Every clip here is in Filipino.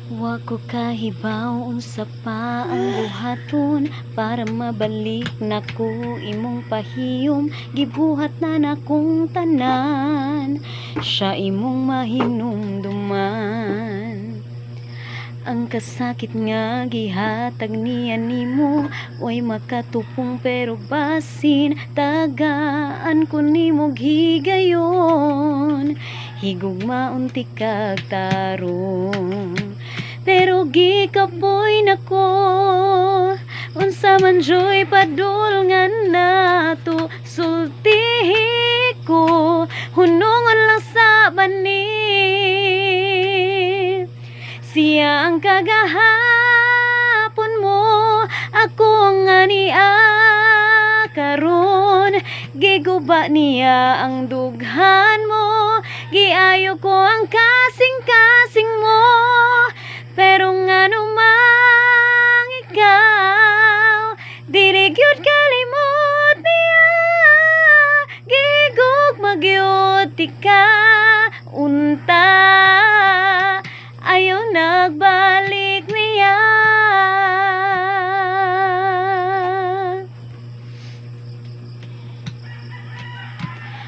Wa ko kahibaw unsa pa ang buhaton para mabalik nako imong pahiyom. Gibuhat na nakong tanan, siya imong mahinumduman. Ang kasakit nga gihatag niya nimo, way makatupong pero basin tagaan ko nimo higayon. Higugmaon ti kag tarong, pero gikapoy nako unsa man joy padulngan nato. Sultihi ko hunungon lang sa bani, siya ang kagahapon mo, ako nga niya karon. Giguba niya ang dughan mo, giayo ko ang kasing-kasing mo. Pero ngano mang ikaw, dili gyud kalimot niya. Gigugma-gyud ti ka unta, ayaw nagbalik niya.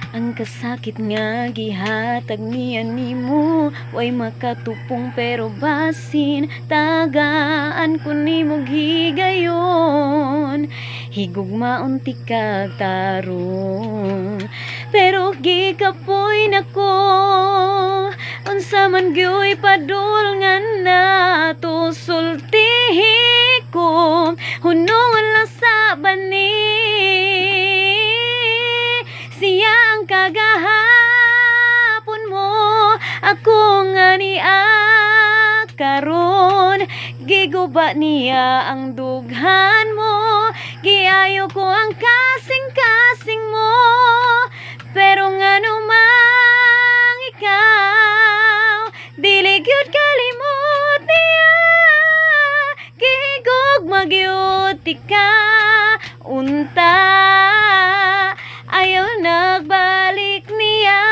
Ang kasakit nga gihatag niya nimo, way makatupong pero basin tagaan ko nimo higayon. Higugmaon ti kag tarong, pero gikapoy nako unsa man gyoy padulngan nato. Sultihi ko hunungon lang sa bani, siya ang kagahapon mo, ako nga niya karon. Giguba niya ang dughan mo, giayo ko ang kasing-kasing mo. Pero ngano mang ikaw, dili gyud kalimot niya. Gigugma-gyud ti ka unta, ayaw nagbalik niya.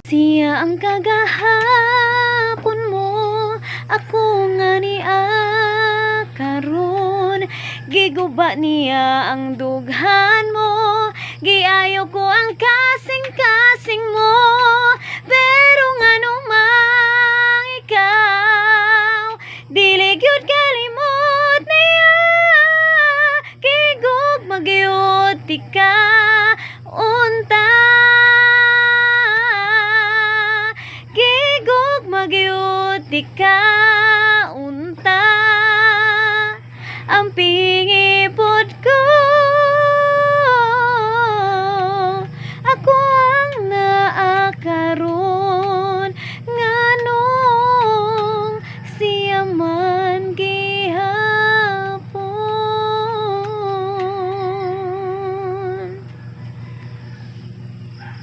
Siya ang kagahapon mo, ako nga niya karon. Giguba niya ang dughan mo, giayo ko ang kasing-kasing mo. Pero ngano mang ikaw, dili gyud kalimot niya. Gigugma-gyud ti ka unta, gigugma-gyud ti ka unta. Ang pingi po